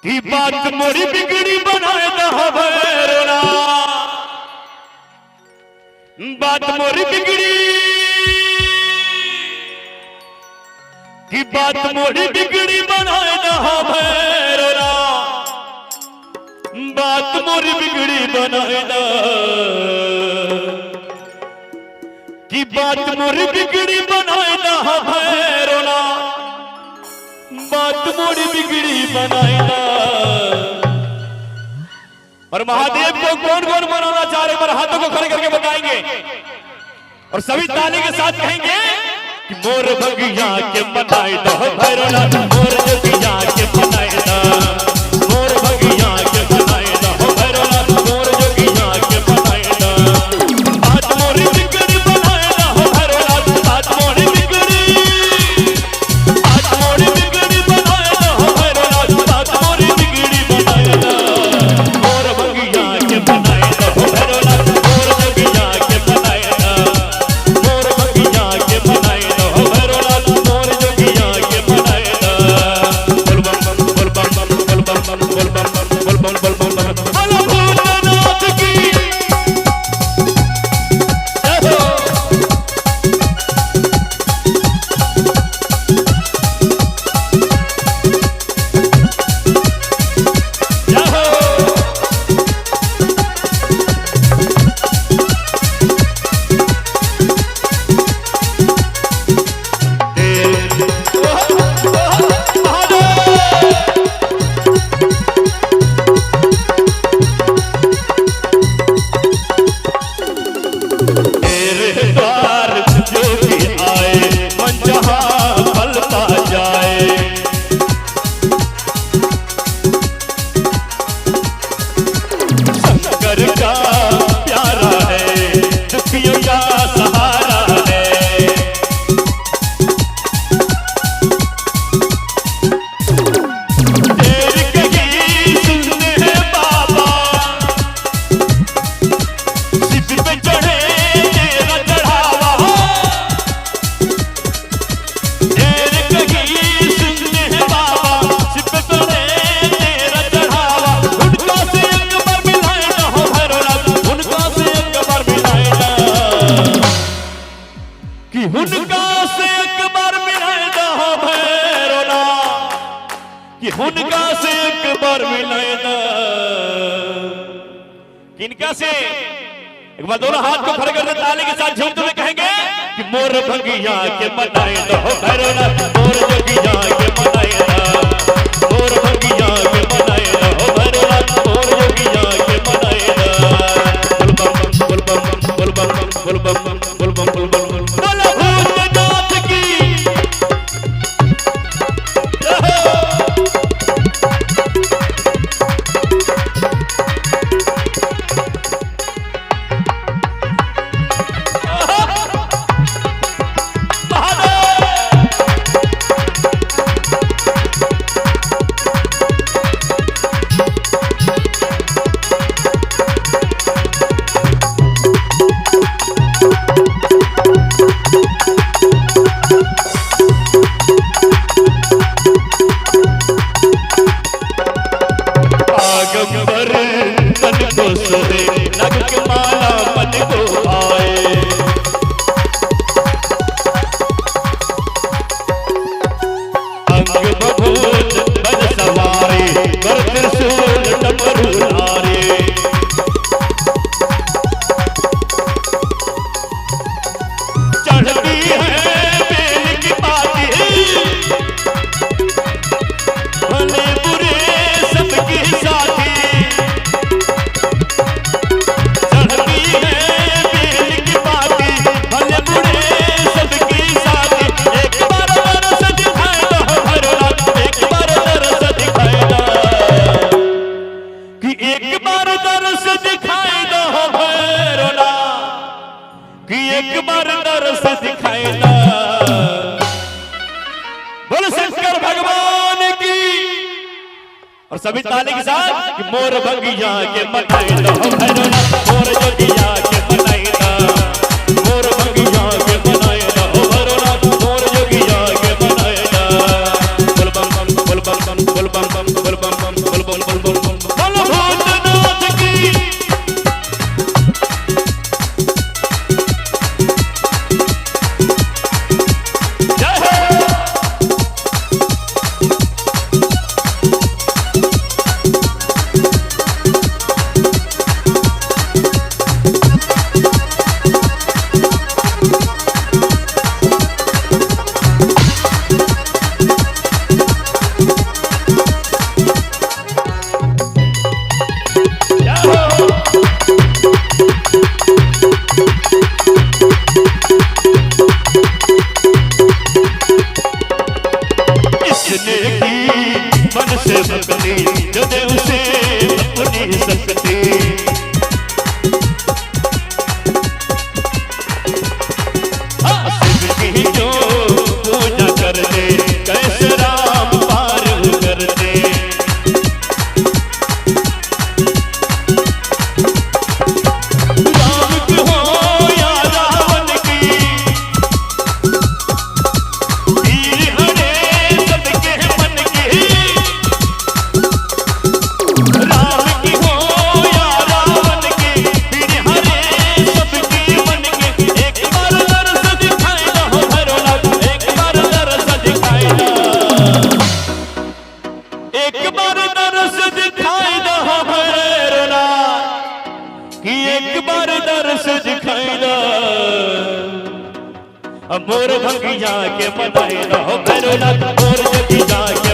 की बात मोरी बिगड़ी बनाए भैरोना, बात मोरी बिगड़ी की बात मोरी बिगड़ी बनाए भैरोना, बात मोरी बिगड़ी बनाए की बात मोरी बिगड़ी बनाए भैरोना, बात मोरी बिगड़ी बनाएगा। और महादेव को कौन कौन मनाना चाह रहे पर हाथों को खड़े करके बताएंगे और सभी ताली के साथ कहेंगे कि मोर भगिया के मनाए दो भैरोना, मोर जोगिया के मनाए दो, मोर भगिया के मनाए दो भैरोना, मोर जोगिया के मनाए दो। बात मोरी बिगड़ी बनाए दो भैरोना, बात मोरी बिगड़ी, बात मोरी बिगड़ी बनाए दो भैरोना, बात मोरी बिगड़ी बनाए दो। मोर भगिया के बनाए दो भैरोना, मोर जोगिया के बनाए दो, मोर भगिया के बनाए दो भैरोना, मोर जोगिया के बनाए दो। बोल बम बम बोल बम बम बोल बम बम बोल बम बम बोल बम बोल बम बम बोलो भूतनाथ की जय हो। तेरे द्वार जो भी आए मन जहाँ फलता जाए, शंकर का प्यारा है दुखियों का सहारा है। तेरी कही सुनते हैं बाबा, शिव पे चढ़े तेरा चढ़ावा, तेरी कही सुनते हैं बाबा, शिव पे चढ़े तेरा चढ़ावा। उनका से एक बार मिलाए ना भैरोना, उनका से एक बार मिलाए ना, कि उनका से एक बार मिलाए ना भैरोना, कि उनका से एक बार मिलाए ना। किनका से? एक बार दोनों हाथ को खड़े करके ताली के साथ झूमते हुए कहेंगे कि मोर भगिया के मनाए दो भैरोना, मोर जोगिया के मनाए दो, मोर भगिया के मनाए दो भैरोना, मोर जोगिया के मनाए दो। बोल बम बम बोल बम बम बोल बम बम बोल बम बोल बम बोल बोलो भूतनाथ की जय हो। आगंबर तन को सोहे नग के माला मन को आए, अंग बभूत बन सवारी कर त्रिशूल डमरू नारे। चढ़ती है बेल की पाती भले बुरे सबके साथी, चढ़ती है बेल की पाती भले बुरे सबके साथी। एक बार तरस दिखाए दो भैरोना, एक बार तरस दिखाए दो, कि एक बार तरस दिखाए दो भैरोना, कि एक बार तरस दिखाए दो। बोलो शंकर भगवान की। और सभी ताली के साथ कि मोर भगिया के मनाए दो भैरोना, मोर जोगिया के मनाए दो, मोर भगिया के मनाए दो भैरोना, मोर जोगिया के मनाए दो। बोल बम बम बोल बम बम बोल बम बम बोल बम बम बोल मन से भक्ति जो दे उसे अपनी शक्ति। शिव की जो पूजा करते कैसे राम पार करते। राम की हो या रावण की, तीर हरे सबके मन की। राम की हो या रावण की, तीर हरे सबके मन के। एक बार दर्श दिखाई दो भैरवनाथ, एक बार दर्श दिखाई दो, एक बार दर्श दिखाई दो भैरवनाथ, कि एक बार दर्श दिखाई दो। मोर भंगिया के मनाई दो भैरवनाथ, मोर भंगिया के